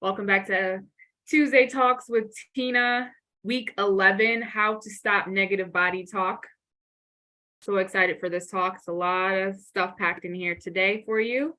Welcome back to Tuesday Talks with Teena, week 11, how to stop negative body talk. So excited for this talk. It's a lot of stuff packed in here today for you.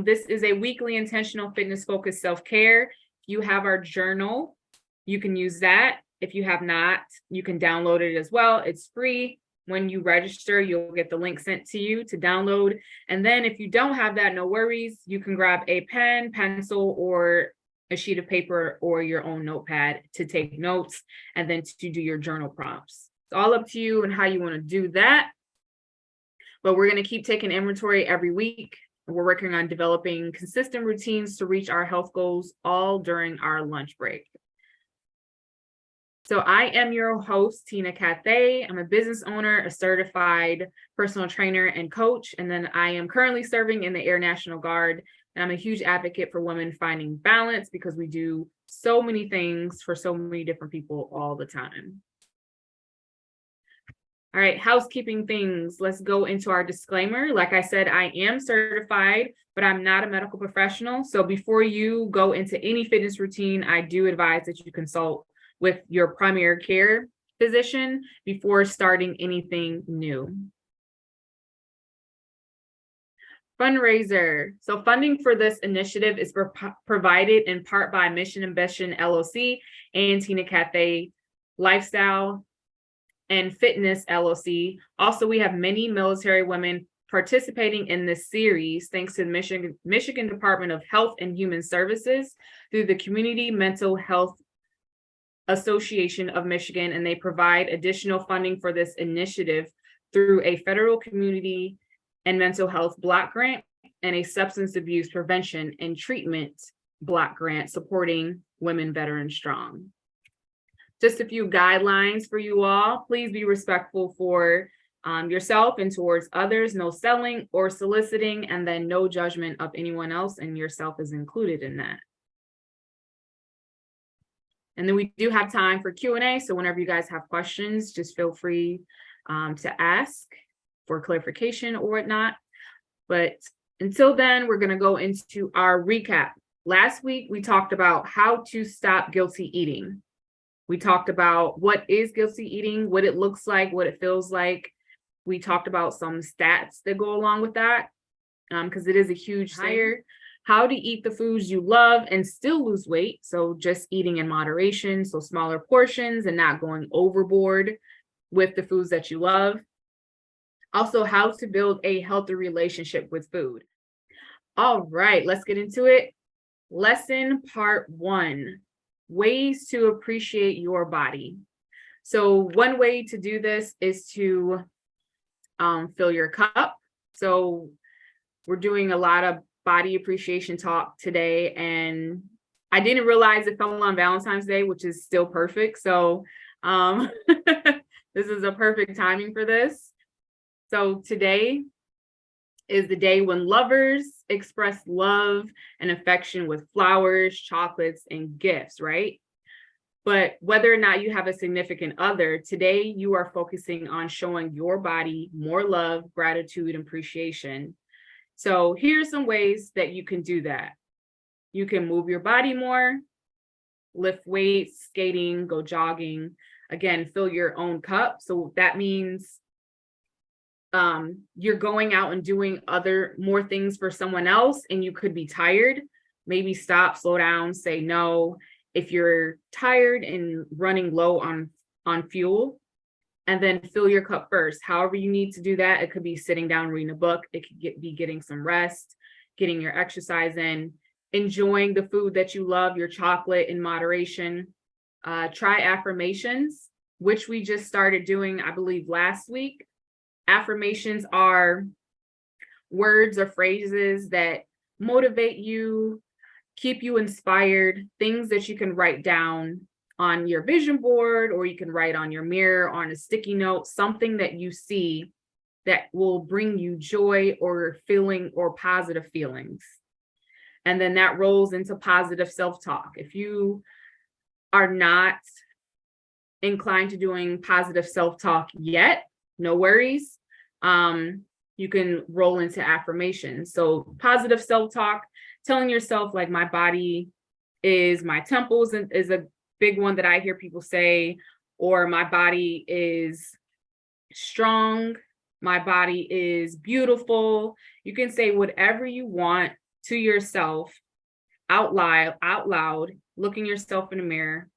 This is a weekly intentional fitness focused self-care. You have our journal. You can use that. If you have not, you can download it as well. It's free. When you register, you'll get the link sent to you to download. And then if you don't have that, no worries. You can grab a pen, pencil, or a sheet of paper or your own notepad to take notes and then to do your journal prompts. It's all up to you and how you want to do that. But we're going to keep taking inventory every week. We're working on developing consistent routines to reach our health goals all during our lunch break. So I am your host, Teena Cathay. I'm a business owner, a certified personal trainer and coach. And then I am currently serving in the Air National Guard. And I'm a huge advocate for women finding balance because we do so many things for so many different people all the time. All right, housekeeping things. Let's go into our disclaimer. Like I said, I am certified, but I'm not a medical professional. So before you go into any fitness routine, I do advise that you consult with your primary care physician before starting anything new. Fundraiser. So funding for this initiative is provided in part by Mission Ambition LLC and Teena Cathay Lifestyle and Fitness LLC. Also, we have many military women participating in this series thanks to the Michigan Department of Health and Human Services through the Community Mental Health Association of Michigan, and they provide additional funding for this initiative through a federal community and mental health block grant and a substance abuse prevention and treatment block grant supporting Women Veteran Strong. Just a few guidelines for you all. Please be respectful for yourself and towards others. No selling or soliciting, and then no judgment of anyone else, and yourself is included in that. And then we do have time for Q&A. So whenever you guys have questions, just feel free to ask for clarification or whatnot. But until then, we're going to go into our recap. Last week, we talked about how to stop guilty eating. We talked about what is guilty eating, what it looks like, what it feels like. We talked about some stats that go along with that because it is a huge thing. How to eat the foods you love and still lose weight. So just eating in moderation, so smaller portions and not going overboard with the foods that you love. Also, how to build a healthy relationship with food. All right, let's get into it. Lesson part 1, ways to appreciate your body. So one way to do this is to fill your cup. So we're doing a lot of body appreciation talk today, and I didn't realize it fell on Valentine's Day, which is still perfect. So this is a perfect timing for this. So today is the day when lovers express love and affection with flowers, chocolates, and gifts, right? But whether or not you have a significant other, today you are focusing on showing your body more love, gratitude, and appreciation. So here's some ways that you can do that. You can move your body more, lift weights, skating, go jogging. Again, fill your own cup. So that means you're going out and doing more things for someone else, and you could be tired. Maybe stop, slow down, say no. If you're tired and running low on fuel, and then fill your cup first. However you need to do that. It could be sitting down, reading a book. It could be getting some rest, getting your exercise in, enjoying the food that you love, your chocolate in moderation. Try affirmations, which we just started doing, I believe, last week. Affirmations are words or phrases that motivate you, keep you inspired, things that you can write down on your vision board, or you can write on your mirror, on a sticky note, something that you see that will bring you joy or feeling or positive feelings. And then that rolls into positive self-talk. If you are not inclined to doing positive self-talk yet, no worries. You can roll into affirmations. So positive self-talk, telling yourself like, my body is my temples is a big one that I hear people say, or my body is strong, my body is beautiful. You can say whatever you want to yourself out loud, looking yourself in the mirror.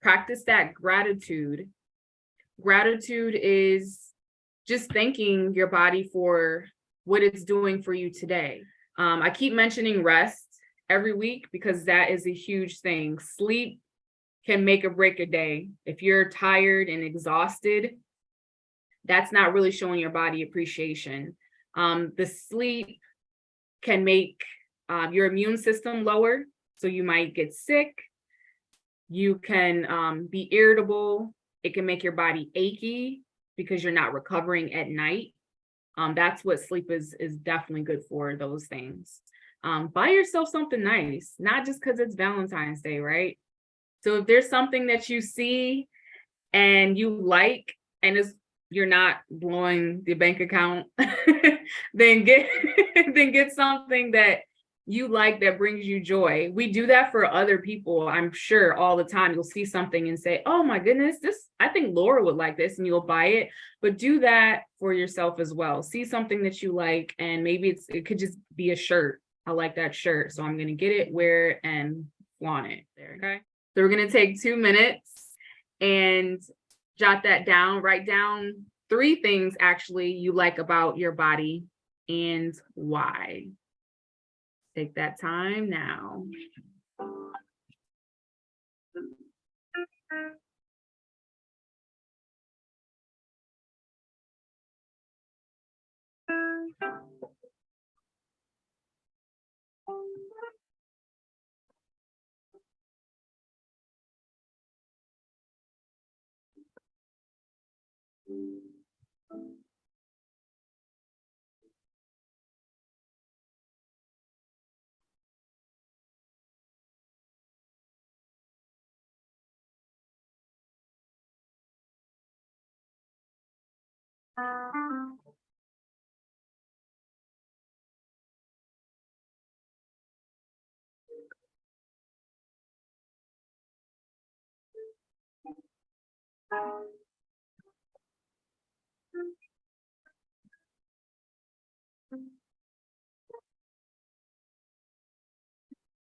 Practice that gratitude. Gratitude is just thanking your body for what it's doing for you today. I keep mentioning rest every week because that is a huge thing. Sleep can make or break a day. If you're tired and exhausted, that's not really showing your body appreciation. The sleep can make your immune system lower, so you might get sick. You can be irritable. It can make your body achy because you're not recovering at night. That's what sleep is definitely good for, those things. Buy yourself something nice, not just because it's Valentine's Day, right? So if there's something that you see and you like, and you're not blowing the bank account, then get something that you like that brings you joy. We do that for other people, I'm sure, all the time. You'll see something and say, oh my goodness, I think Laura would like this, and you'll buy it. But do that for yourself as well. See something that you like, and maybe it could just be a shirt. I like that shirt, so I'm gonna get it, wear it, and flaunt it there. Okay. So we're gonna take 2 minutes and jot that down. Write down 3 things actually you like about your body and why. Take that time now.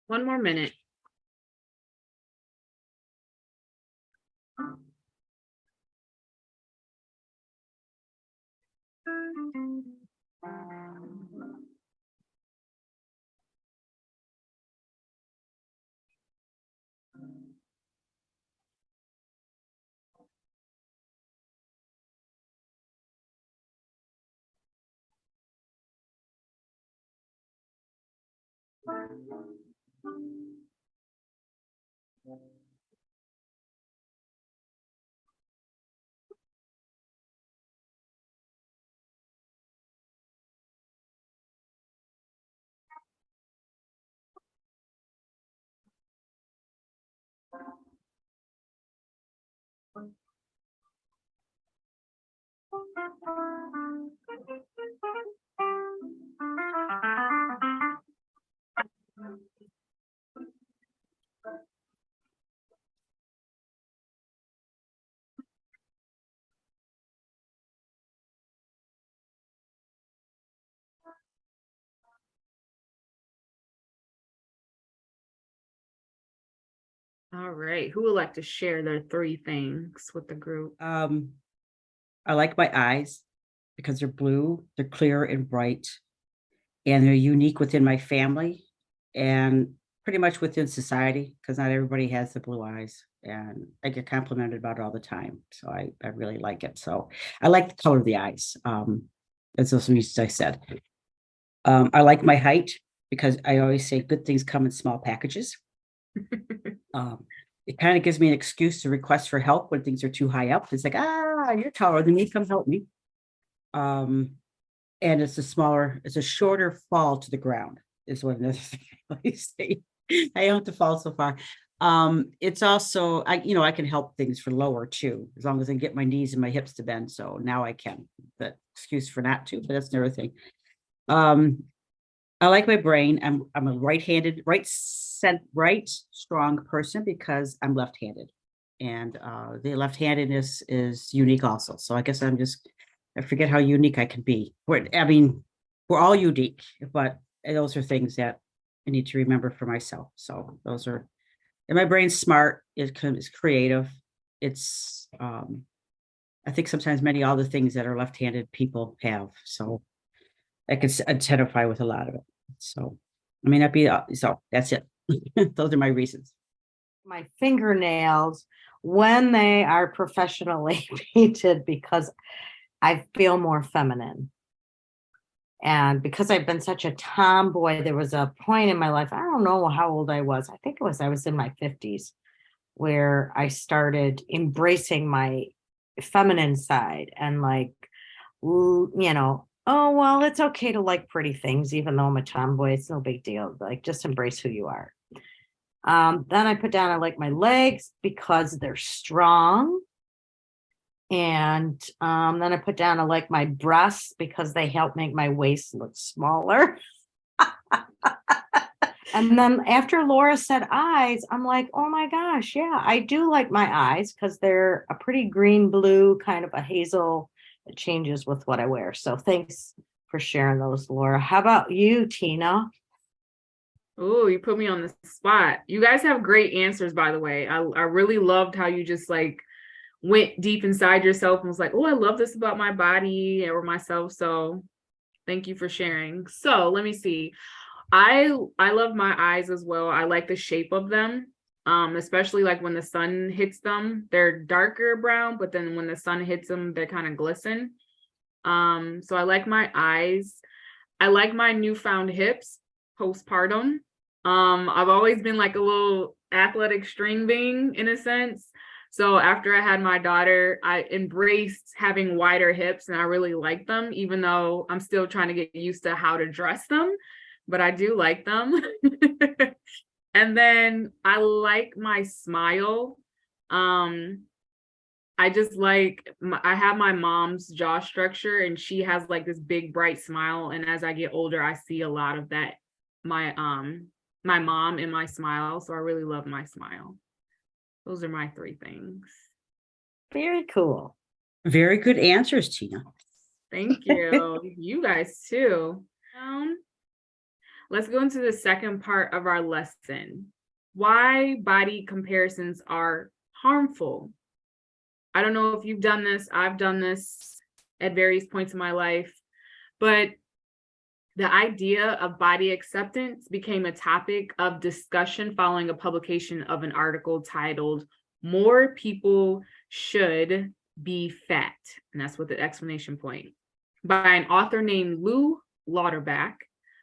One more minute. All right. Who would like to share their 3 things with the group? I like my eyes because they're blue, they're clear and bright, and they're unique within my family and pretty much within society, because not everybody has the blue eyes. And I get complimented about it all the time. So I really like it. So I like the color of the eyes. As those reasons I said. I like my height because I always say good things come in small packages. It kind of gives me an excuse to request for help when things are too high up. It's like, you're taller than me, come help me. And it's a shorter fall to the ground is what another thing I always say. I don't have to fall so far. It's also, I can help things for lower too, as long as I can get my knees and my hips to bend. So now I can, but excuse for not to, but that's another thing. I like my brain. I'm a right-handed, right strong person because I'm left-handed, and the left-handedness is unique also. So I guess I forget how unique I can be. I mean, we're all unique, but those are things that I need to remember for myself. So those are, and my brain's smart. It's creative. It's I think sometimes many all the things that are left-handed people have. So I could identify with a lot of it. So I may not be, so that's it. Those are my reasons. My fingernails when they are professionally painted because I feel more feminine. And because I've been such a tomboy, there was a point in my life, I don't know how old I was. I was in my 50s where I started embracing my feminine side and like, oh, well, it's okay to like pretty things, even though I'm a tomboy. It's no big deal. Like, just embrace who you are. Then I put down, I like my legs because they're strong. And then I put down, I like my breasts because they help make my waist look smaller. And then after Laura said eyes, I'm like, oh my gosh, yeah, I do like my eyes because they're a pretty green blue, kind of a hazel. It changes with what I wear. So thanks for sharing those, Laura. How about you, Teena? Oh, you put me on the spot. You guys have great answers, by the way. I really loved how you just like went deep inside yourself and was like, oh, I love this about my body or myself. So thank you for sharing. So let me see. I love my eyes as well. I like the shape of them. Especially like when the sun hits them, they're darker brown, but then when the sun hits them, they kind of glisten. So I like my eyes. I like my newfound hips postpartum. I've always been like a little athletic string bean in a sense. So after I had my daughter, I embraced having wider hips and I really like them, even though I'm still trying to get used to how to dress them, but I do like them. And then I like my smile. Um, I just like I have my mom's jaw structure and she has like this big bright smile, and as I get older I see a lot of that my mom in my smile, so I really love my smile. Those are my three things. Very cool. Very good answers, Tina. Thank you. You guys too. Let's go into the second part of our lesson. Why body comparisons are harmful. I don't know if you've done this. I've done this at various points in my life, but the idea of body acceptance became a topic of discussion following a publication of an article titled "More People Should Be Fat," and that's with the exclamation point, by an author named Lou Lauterbach.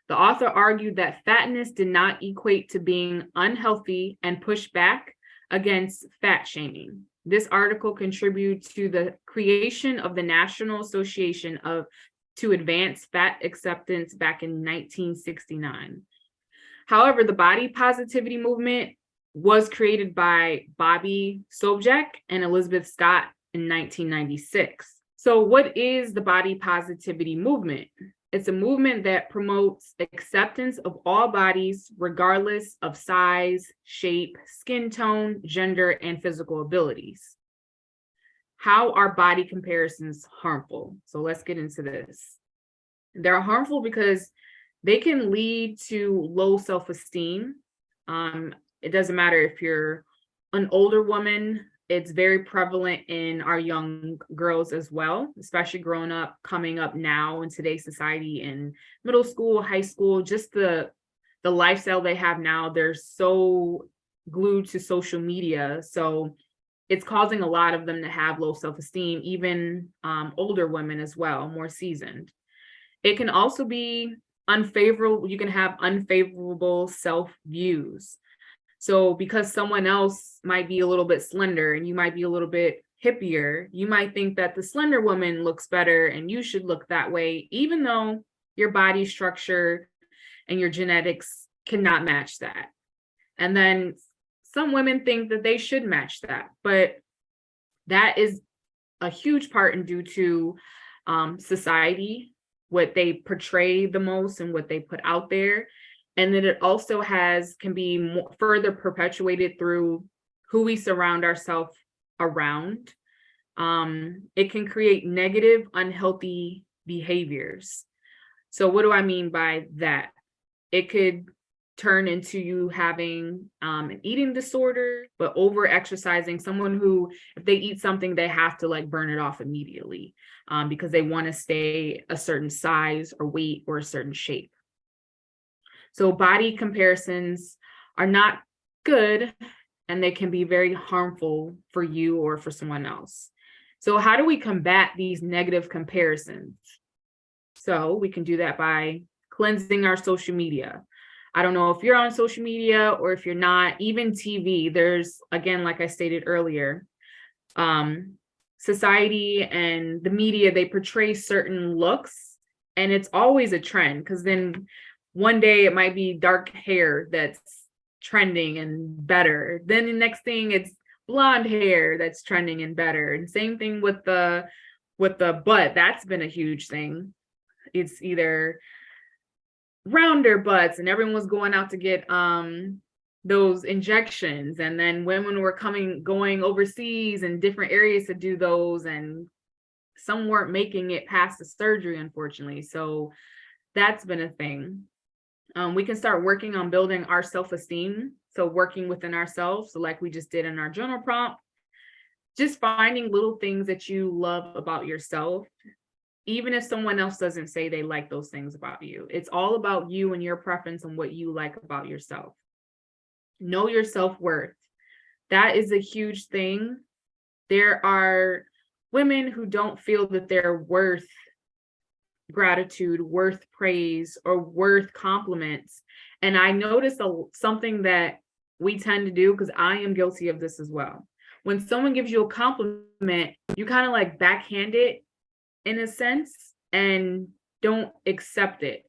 The author argued that fatness did not equate to being unhealthy and pushed back against fat shaming. This article contributed to the creation of the National Association to Advance Fat Acceptance back in 1969. However, the body positivity movement was created by Bobby Sobczak and Elizabeth Scott in 1996. So what is the body positivity movement? It's a movement that promotes acceptance of all bodies, regardless of size, shape, skin tone, gender, and physical abilities. How are body comparisons harmful? So let's get into this. They're harmful because they can lead to low self-esteem. It doesn't matter if you're an older woman. It's very prevalent in our young girls as well, especially growing up, coming up now in today's society in middle school, high school, just the lifestyle they have now. They're so glued to social media. So it's causing a lot of them to have low self-esteem, even older women as well, more seasoned. It can also be unfavorable. You can have unfavorable self-views. So because someone else might be a little bit slender and you might be a little bit hippier, you might think that the slender woman looks better and you should look that way, even though your body structure and your genetics cannot match that. And then some women think that they should match that, but that is a huge part and due to society, what they portray the most and what they put out there. And then it also can be further perpetuated through who we surround ourselves around. It can create negative, unhealthy behaviors. So what do I mean by that? It could turn into you having an eating disorder, but over exercising, someone who, if they eat something, they have to like burn it off immediately because they want to stay a certain size or weight or a certain shape. So body comparisons are not good, and they can be very harmful for you or for someone else. So how do we combat these negative comparisons? So we can do that by cleansing our social media. I don't know if you're on social media or if you're not, even TV, there's, again, like I stated earlier, society and the media, they portray certain looks, and it's always a trend, because then one day it might be dark hair that's trending and better. Then the next thing it's blonde hair that's trending and better. And same thing with the butt. That's been a huge thing. It's either rounder butts, and everyone was going out to get those injections, and then women were going overseas in different areas to do those, and some weren't making it past the surgery, unfortunately. So that's been a thing. We can start working on building our self-esteem. So working within ourselves. So like we just did in our journal prompt, just finding little things that you love about yourself, even if someone else doesn't say they like those things about you. It's all about you and your preference and what you like about yourself. Know your self-worth. That is a huge thing. There are women who don't feel that they're worth gratitude, worth praise, or worth compliments. And I noticed something that we tend to do, because I am guilty of this as well. When someone gives you a compliment, you kind of like backhand it in a sense and don't accept it.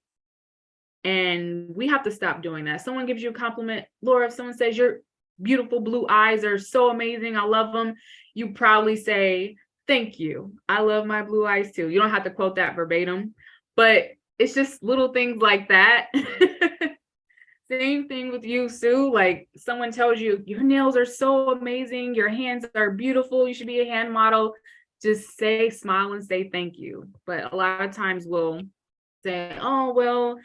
And we have to stop doing that. Someone gives you a compliment, Laura, if someone says your beautiful blue eyes are so amazing, I love them, you probably say, thank you, I love my blue eyes too. You don't have to quote that verbatim, but it's just little things like that. Same thing with you, Sue. Like someone tells you your nails are so amazing, your hands are beautiful, you should be a hand model. Just smile and say thank you. But a lot of times we'll say, oh, well,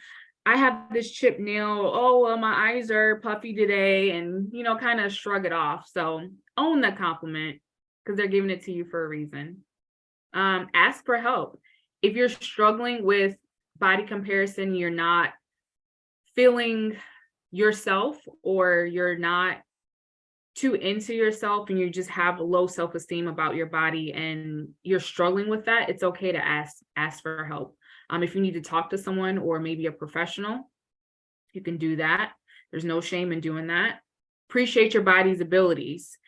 I have this chipped nail. Oh, well, my eyes are puffy today, and, kind of shrug it off. So own the compliment, because they're giving it to you for a reason. Ask for help. If you're struggling with body comparison, you're not feeling yourself, or you're not too into yourself, and you just have a low self-esteem about your body and you're struggling with that, it's okay to ask for help. If you need to talk to someone or maybe a professional, you can do that. There's no shame in doing that. Appreciate your body's abilities.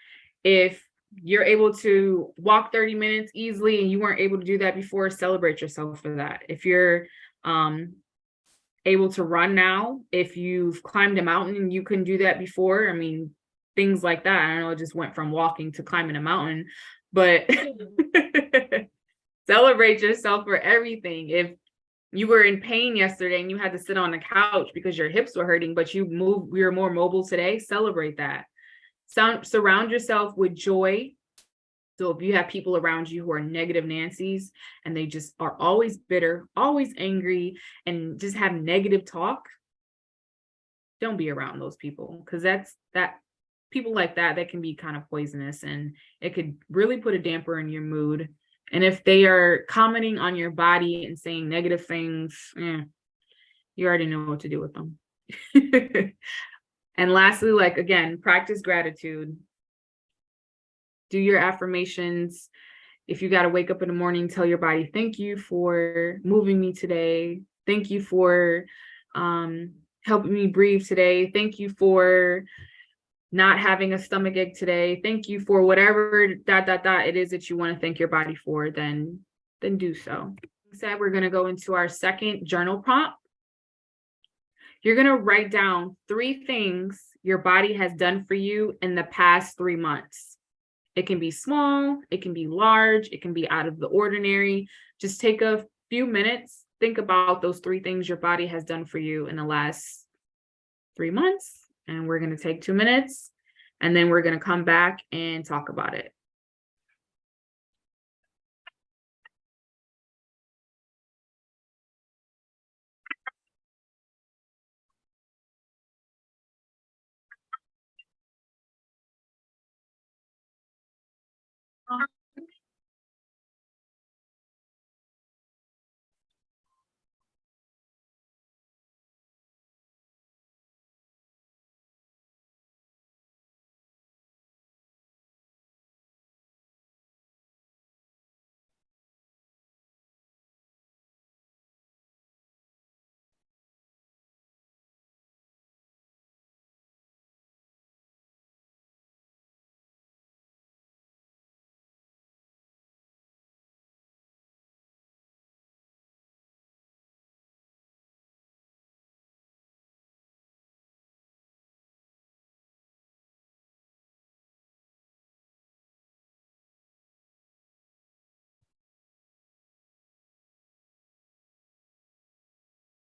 If you're able to walk 30 minutes easily and you weren't able to do that before, celebrate yourself for that. If you're able to run now, if you've climbed a mountain and you couldn't do that before, I mean, things like that. I don't know, it just went from walking to climbing a mountain, but celebrate yourself for everything. If you were in pain yesterday and you had to sit on the couch because your hips were hurting, but you're more mobile today, celebrate that. Surround yourself with joy. So if you have people around you who are negative Nancy's and they just are always bitter, always angry, and just have negative talk, don't be around those people, because people like that can be kind of poisonous, and it could really put a damper in your mood. And if they are commenting on your body and saying negative things, you already know what to do with them. And lastly, like, again, practice gratitude. Do your affirmations. If you got to wake up in the morning, tell your body, thank you for moving me today. Thank you for helping me breathe today. Thank you for not having a stomach ache today. Thank you for whatever ... it is that you want to thank your body for, then do so. Instead, we're going to go into our second journal prompt. You're going to write down 3 things your body has done for you in the past 3 months. It can be small, it can be large, it can be out of the ordinary. Just take a few minutes, think about those 3 things your body has done for you in the last 3 months. And we're going to take 2 minutes, and then we're going to come back and talk about it.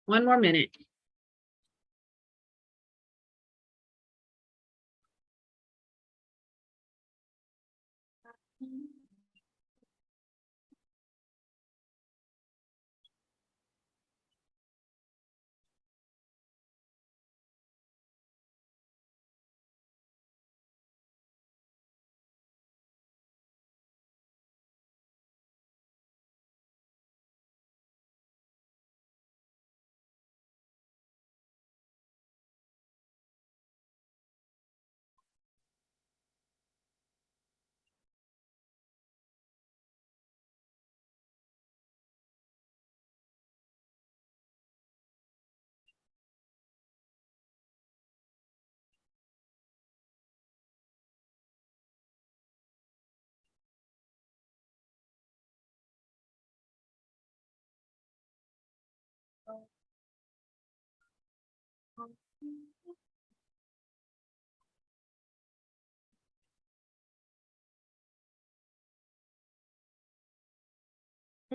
One more minute.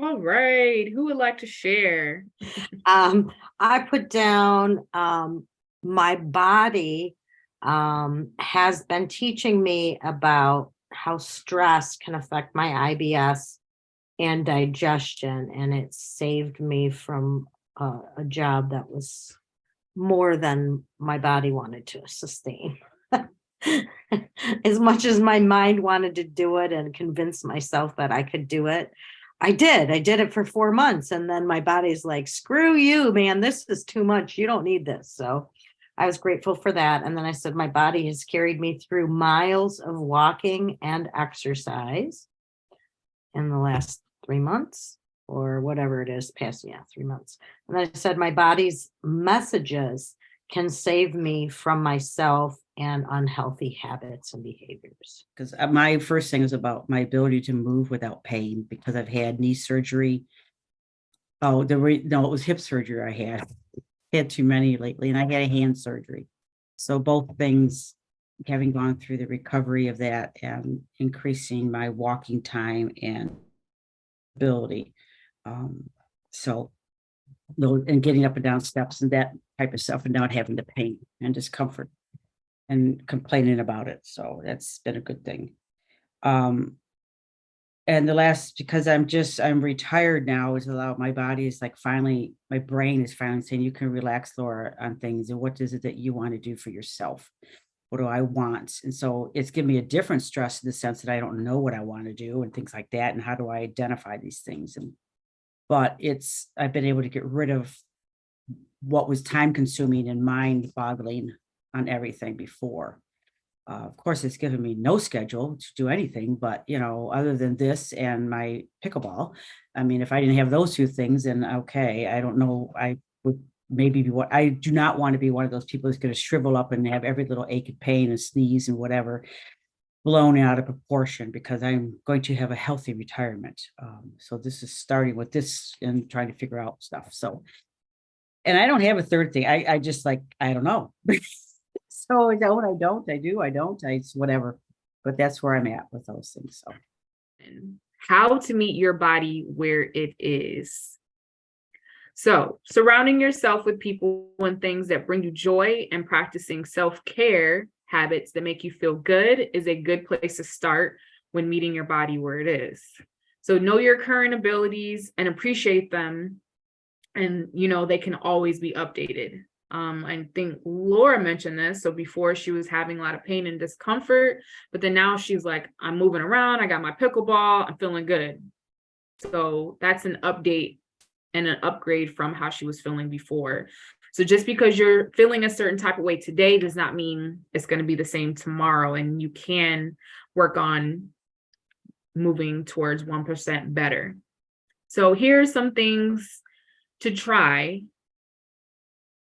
All right. Who would like to share? I put down my body has been teaching me about how stress can affect my IBS and digestion, and it saved me from a job that was more than my body wanted to sustain. As much as my mind wanted to do it and convince myself that I could do it, I did it for 4 months, and then my body's like, screw you, man, this is too much, you don't need this. So I was grateful for that. And then I said my body has carried me through miles of walking and exercise in the last 3 months, or whatever it is, past 3 months. And I said my body's messages can save me from myself and unhealthy habits and behaviors. Because my first thing is about my ability to move without pain, because I've had knee surgery. Oh, no, it was hip surgery I had too many lately, and I had a hand surgery. So both things, having gone through the recovery of that and increasing my walking time and ability. So and getting up and down steps and that type of stuff, and not having the pain and discomfort and complaining about it. So that's been a good thing. And the last, because I'm retired now, is allowed, my body is like finally, my brain is finally saying, you can relax, Laura, on things. And what is it that you want to do for yourself? What do I want? And so it's given me a different stress in the sense that I don't know what I want to do and things like that. And how do I identify these things? But I've been able to get rid of what was time consuming and mind boggling on everything before. Of course, it's given me no schedule to do anything, but other than this and my pickleball, I mean, if I didn't have those two things, then okay, I don't know, I would maybe be I do not want to be one of those people who's going to shrivel up and have every little ache and pain and sneeze and whatever blown out of proportion, because I'm going to have a healthy retirement. So this is starting with this and trying to figure out stuff. So, and I don't have a third thing. I just I don't know. So I don't, I don't, it's whatever. But that's where I'm at with those things. So How to meet your body where it is. So, surrounding yourself with people and things that bring you joy and practicing self-care habits that make you feel good is a good place to start when meeting your body where it is. So, know your current abilities and appreciate them. And, they can always be updated. I think Laura mentioned this. So, before she was having a lot of pain and discomfort, but then now she's like, I'm moving around. I got my pickleball. I'm feeling good. So, that's an update and an upgrade from how she was feeling before. So just because you're feeling a certain type of way today does not mean it's going to be the same tomorrow. And you can work on moving towards 1% better. So here's some things to try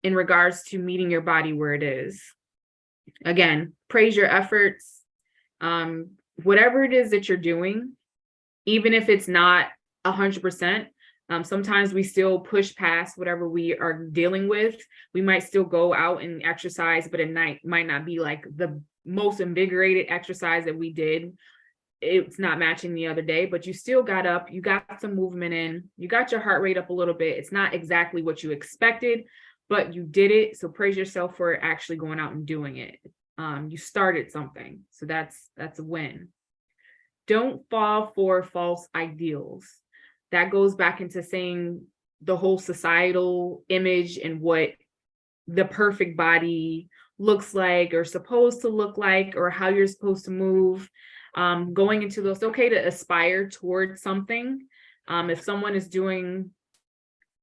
in regards to meeting your body where it is. Again, praise your efforts. Whatever it is that you're doing, even if it's not 100%, sometimes we still push past whatever we are dealing with. We might still go out and exercise, but at night might not be like the most invigorated exercise that we did. It's not matching the other day, but you still got up, you got some movement in, you got your heart rate up a little bit. It's not exactly what you expected, but you did it. So praise yourself for actually going out and doing it. You started something. So that's a win. Don't fall for false ideals. That goes back into saying the whole societal image and what the perfect body looks like or supposed to look like or how you're supposed to move. Going into those, it's okay to aspire towards something. If someone is doing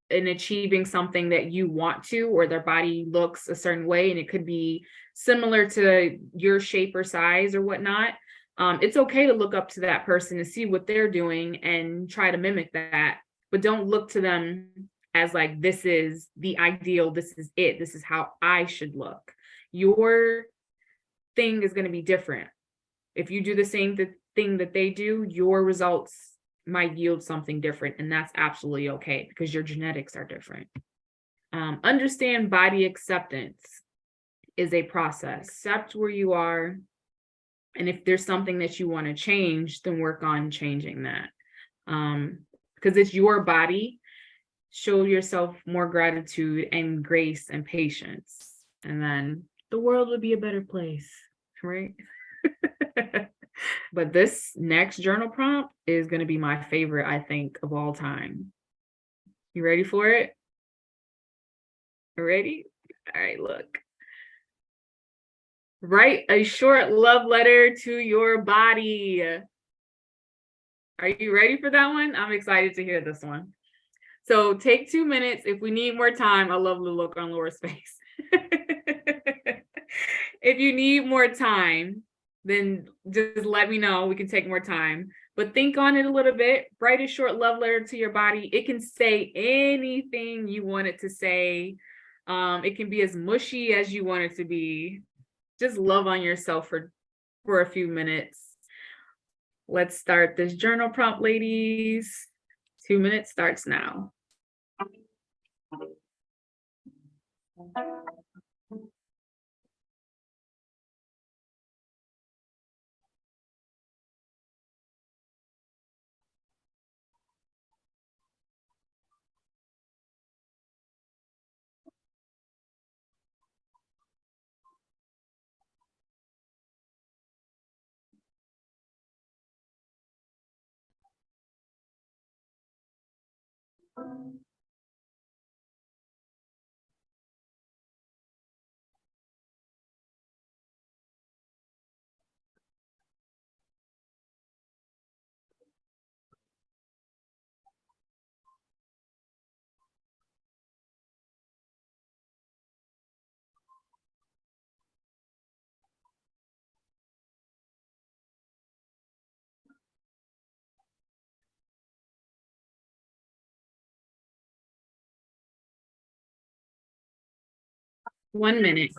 and achieving something that you want to, or their body looks a certain way, and it could be similar to your shape or size or whatnot, it's okay to look up to that person and see what they're doing and try to mimic that. But don't look to them as like, this is the ideal, this is it, this is how I should look. Your thing is going to be different. If you do the same thing that they do, your results might yield something different, and that's absolutely okay because your genetics are different. Understand body acceptance is a process. Accept where you are, and if there's something that you want to change, then work on changing that. Because it's your body. Show yourself more gratitude and grace and patience, and then the world would be a better place, right? But this next journal prompt is going to be my favorite, I think, of all time. You ready for it? Ready? All right, look. Write a short love letter to your body. Are you ready for that one? I'm excited to hear this one. So take 2 minutes. If we need more time, I love the look on Laura's face. If you need more time, then just let me know. We can take more time. But think on it a little bit. Write a short love letter to your body. It can say anything you want it to say. It can be as mushy as you want it to be. Just love on yourself for a few minutes. Let's start this journal prompt, ladies. 2 minutes starts now. 1 minute.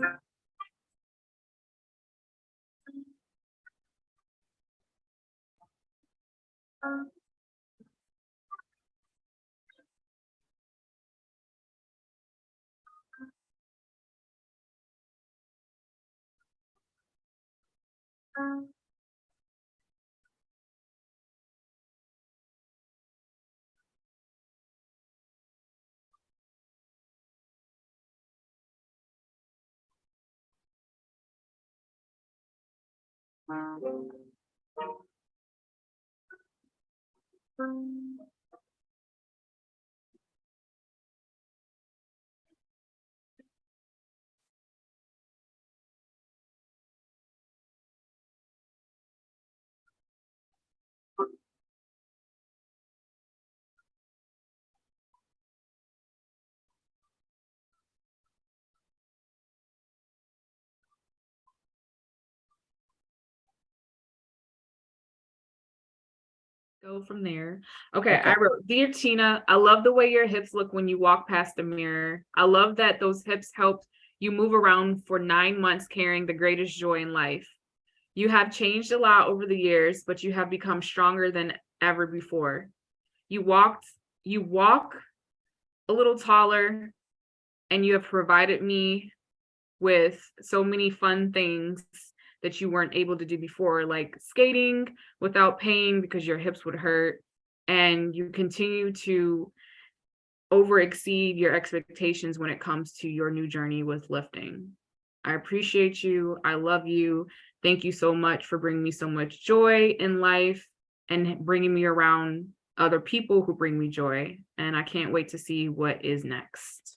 Go from there. Okay, Okay. I wrote, Dear Tina, I love the way your hips look when you walk past the mirror. I love that those hips helped you move around for 9 months carrying the greatest joy in life. You have changed a lot over the years, but you have become stronger than ever before. You walk a little taller, and you have provided me with so many fun things that you weren't able to do before, like skating without pain because your hips would hurt. And you continue to over exceed your expectations when it comes to your new journey with lifting. I appreciate you. I love you. Thank you so much for bringing me so much joy in life and bringing me around other people who bring me joy. And I can't wait to see what is next.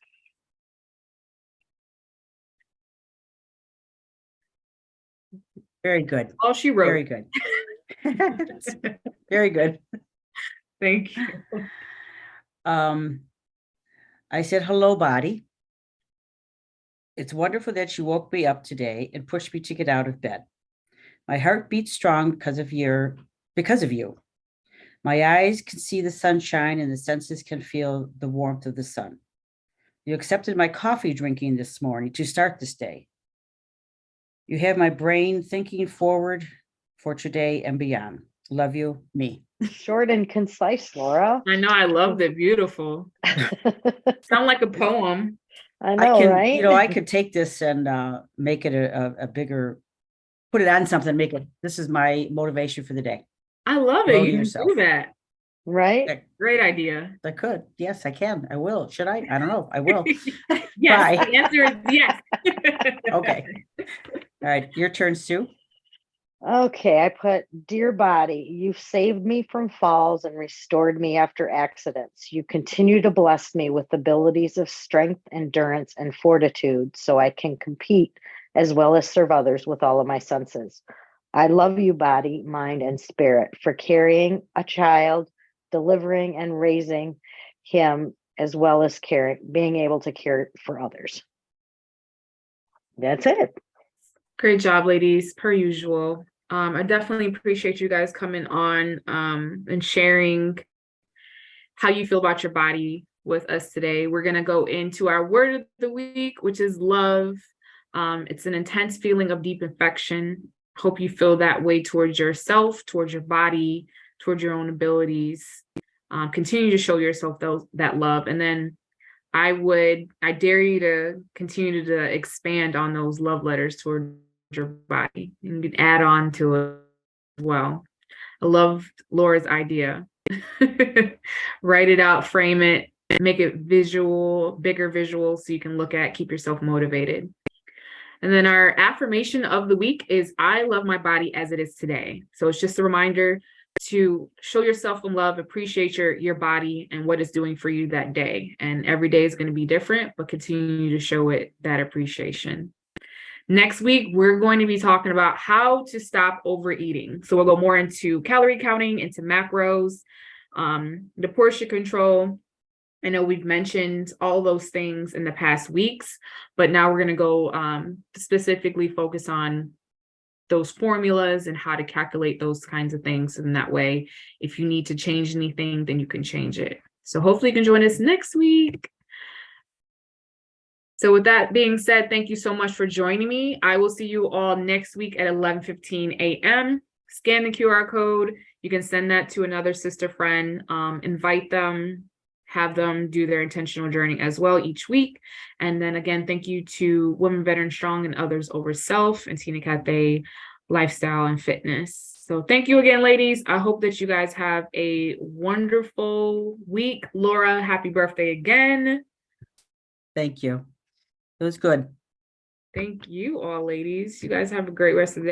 Very good. All she wrote. Very good. Very good. Thank you. I said, hello, body. It's wonderful that you woke me up today and pushed me to get out of bed. My heart beats strong because of you. My eyes can see the sunshine and the senses can feel the warmth of the sun. You accepted my coffee drinking this morning to start this day. You have my brain thinking forward for today and beyond. Love you, me. Short and concise, Laura. I know, I loved it. Beautiful. Sound like a poem. I know, right? I could take this and make it a bigger, put it on something, make it, this is my motivation for the day. I love it. Promoting You can yourself. do that. Right? Great idea. I could. Yes, I can. I will. Should I? I don't know. I will. Yes, Bye. the answer is yes. Okay. All right. Your turn, Sue. Okay, I put, Dear body, you've saved me from falls and restored me after accidents. You continue to bless me with abilities of strength, endurance, and fortitude so I can compete as well as serve others with all of my senses. I love you, body, mind, and spirit, for carrying a child, delivering and raising him, as well as being able to care for others. That's it. Great job, ladies, per usual. I definitely appreciate you guys coming on and sharing how you feel about your body with us today. We're going to go into our word of the week, which is love. It's an intense feeling of deep affection. Hope you feel that way towards yourself, towards your body, towards your own abilities. Continue to show yourself that love. And then I dare you to continue to expand on those love letters towards your body. You can add on to it as well. I love Laura's idea. Write it out, frame it, make it visual, bigger visual so you can look at, keep yourself motivated. And then our affirmation of the week is I love my body as it is today. So it's just a reminder to show yourself some love, appreciate your body and what it's doing for you that day. And every day is going to be different, but continue to show it that appreciation. Next week, we're going to be talking about how to stop overeating. So we'll go more into calorie counting, into macros, the portion control. I know we've mentioned all those things in the past weeks, but now we're going to go specifically focus on those formulas and how to calculate those kinds of things. And that way, if you need to change anything, then you can change it. So hopefully you can join us next week. So with that being said, thank you so much for joining me. I will see you all next week at 11:15 a.m. Scan the QR code. You can send that to another sister friend, invite them, have them do their intentional journey as well each week. And then again, thank you to Women Veteran Strong and Others Over Self and Teena Cafe Lifestyle and Fitness. So thank you again, ladies. I hope that you guys have a wonderful week. Laura, happy birthday again. Thank you. It was good. Thank you all, ladies. You guys have a great rest of the day.